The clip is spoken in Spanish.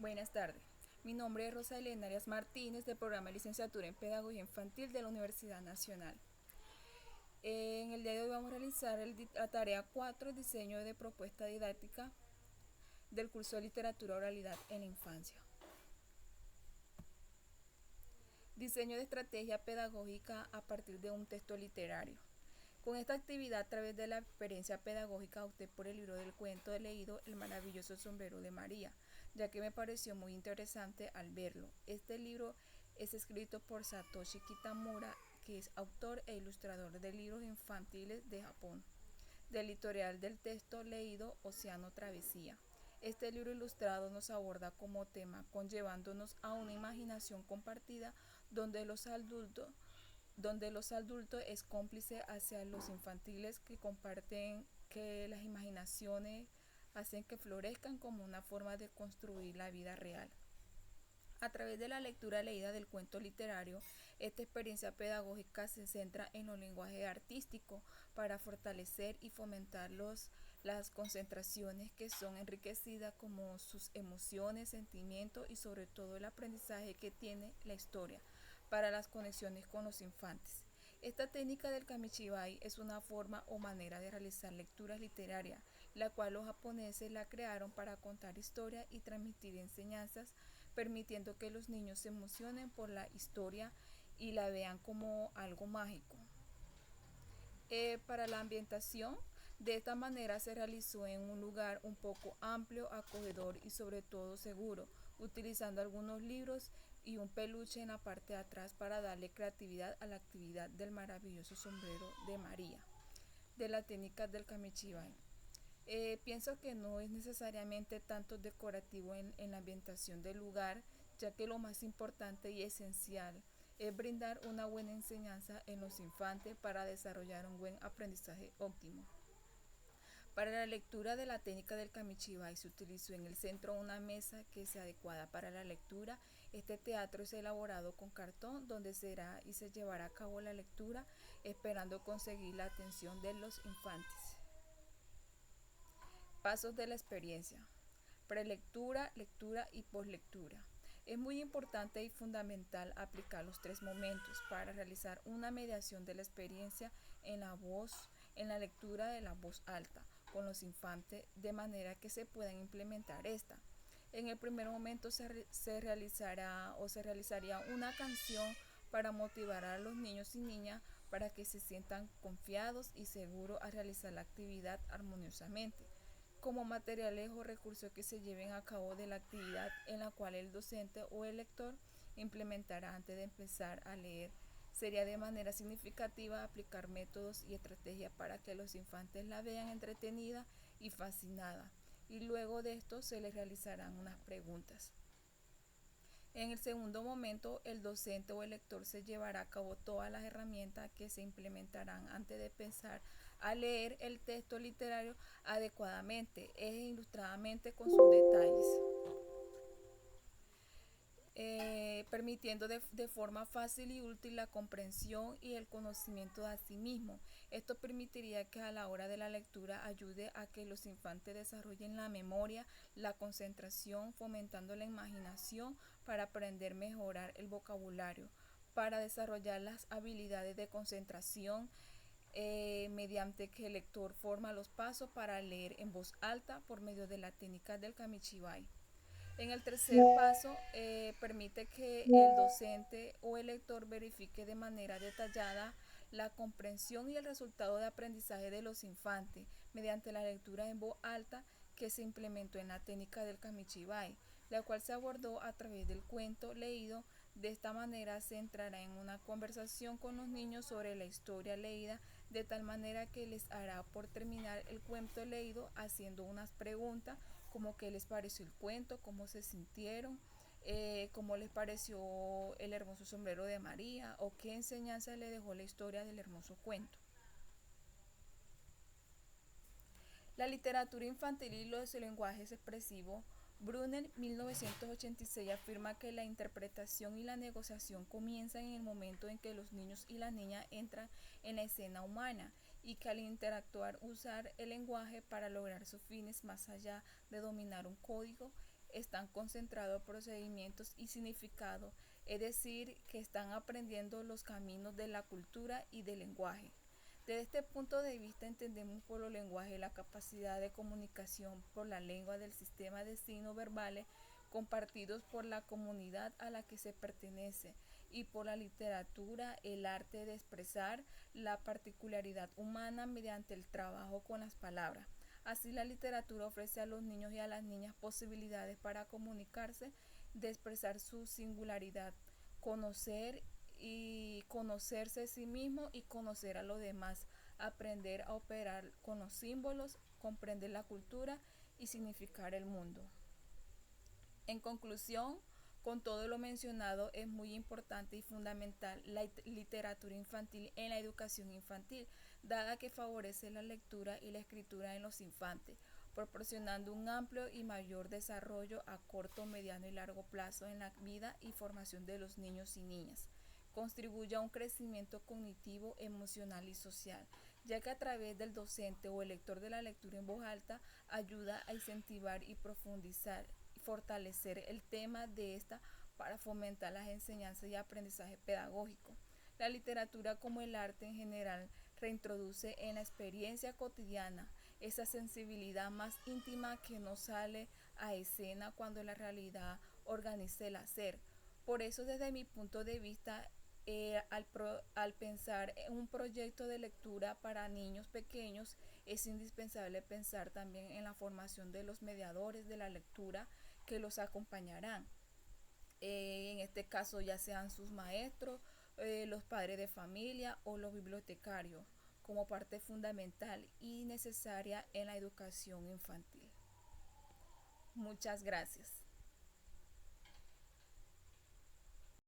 Buenas tardes. Mi nombre es Rosa Elena Arias Martínez del programa de Licenciatura en Pedagogía Infantil de la Universidad Nacional. En el día de hoy vamos a realizar la tarea 4, diseño de propuesta didáctica del curso de Literatura Oralidad en la Infancia. Diseño de estrategia pedagógica a partir de un texto literario. Con esta actividad, a través de la experiencia pedagógica, opté por el libro del cuento leído El maravilloso sombrero de María, ya que me pareció muy interesante al verlo. Este libro es escrito por Satoshi Kitamura, que es autor e ilustrador de libros infantiles de Japón, del editorial del texto leído Océano Travesía. Este libro ilustrado nos aborda como tema conllevándonos a una imaginación compartida donde los adultos es cómplice hacia los infantiles que comparten que las imaginaciones hacen que florezcan como una forma de construir la vida real. A través de la lectura leída del cuento literario, esta experiencia pedagógica se centra en los lenguajes artísticos para fortalecer y fomentar las concentraciones que son enriquecidas como sus emociones, sentimientos y sobre todo el aprendizaje que tiene la historia para las conexiones con los infantes. Esta técnica del kamishibai es una forma o manera de realizar lecturas literarias, la cual los japoneses la crearon para contar historias y transmitir enseñanzas, permitiendo que los niños se emocionen por la historia y la vean como algo mágico. Para la ambientación, de esta manera se realizó en un lugar un poco amplio, acogedor y sobre todo seguro, utilizando algunos libros y un peluche en la parte de atrás para darle creatividad a la actividad del maravilloso sombrero de María, de la técnica del kamishibai. Pienso que no es necesariamente tanto decorativo en la ambientación del lugar, ya que lo más importante y esencial es brindar una buena enseñanza en los infantes para desarrollar un buen aprendizaje óptimo. Para la lectura de la técnica del kamishibai se utilizó en el centro una mesa que sea adecuada para la lectura. Este teatro es elaborado con cartón donde será y se llevará a cabo la lectura esperando conseguir la atención de los infantes. Pasos de la experiencia. Prelectura, lectura y poslectura. Es muy importante y fundamental aplicar los tres momentos para realizar una mediación de la experiencia en la voz, en la lectura de la voz alta con los infantes de manera que se puedan implementar esta. En el primer momento se realizaría una canción para motivar a los niños y niñas para que se sientan confiados y seguros a realizar la actividad armoniosamente como materiales o recursos que se lleven a cabo de la actividad en la cual el docente o el lector implementará antes de empezar a leer. Sería de manera significativa aplicar métodos y estrategias para que los infantes la vean entretenida y fascinada. Y luego de esto se les realizarán unas preguntas. En el segundo momento, el docente o el lector se llevará a cabo todas las herramientas que se implementarán antes de pensar a leer el texto literario adecuadamente e ilustradamente con sus detalles. Permitiendo de forma fácil y útil la comprensión y el conocimiento de sí mismo. Esto permitiría que a la hora de la lectura ayude a que los infantes desarrollen la memoria, la concentración, fomentando la imaginación para aprender a mejorar el vocabulario, para desarrollar las habilidades de concentración, mediante que el lector forma los pasos para leer en voz alta por medio de la técnica del kamishibai. En el tercer paso, permite que el docente o el lector verifique de manera detallada la comprensión y el resultado de aprendizaje de los infantes mediante la lectura en voz alta que se implementó en la técnica del kamishibai, la cual se abordó a través del cuento leído. De esta manera se entrará en una conversación con los niños sobre la historia leída, de tal manera que les hará por terminar el cuento leído haciendo unas preguntas como qué les pareció el cuento, cómo se sintieron, cómo les pareció el hermoso sombrero de María o qué enseñanza le dejó la historia del hermoso cuento. La literatura infantil y los lenguajes expresivos. Brunner, 1986, afirma que la interpretación y la negociación comienzan en el momento en que los niños y las niñas entran en la escena humana y que al interactuar usar el lenguaje para lograr sus fines más allá de dominar un código están concentrados procedimientos y significados, es decir, que están aprendiendo los caminos de la cultura y del lenguaje. Desde este punto de vista entendemos por los lenguajes la capacidad de comunicación por la lengua del sistema de signos verbales compartidos por la comunidad a la que se pertenece y por la literatura, el arte de expresar la particularidad humana mediante el trabajo con las palabras. Así la literatura ofrece a los niños y a las niñas posibilidades para comunicarse, de expresar su singularidad, conocer y conocerse a sí mismo y conocer a los demás, aprender a operar con los símbolos, comprender la cultura y significar el mundo. En conclusión, con todo lo mencionado, es muy importante y fundamental la literatura infantil en la educación infantil, dada que favorece la lectura y la escritura en los infantes, proporcionando un amplio y mayor desarrollo a corto, mediano y largo plazo en la vida y formación de los niños y niñas. Contribuye a un crecimiento cognitivo, emocional y social, ya que a través del docente o el lector de la lectura en voz alta ayuda a incentivar y profundizar y fortalecer el tema de esta para fomentar las enseñanzas y aprendizaje pedagógico. La literatura como el arte en general reintroduce en la experiencia cotidiana esa sensibilidad más íntima que no sale a escena cuando la realidad organiza el hacer. Por eso desde mi punto de vista al pensar en un proyecto de lectura para niños pequeños, es indispensable pensar también en la formación de los mediadores de la lectura que los acompañarán. En este caso ya sean sus maestros, los padres de familia o los bibliotecarios, como parte fundamental y necesaria en la educación infantil. Muchas gracias.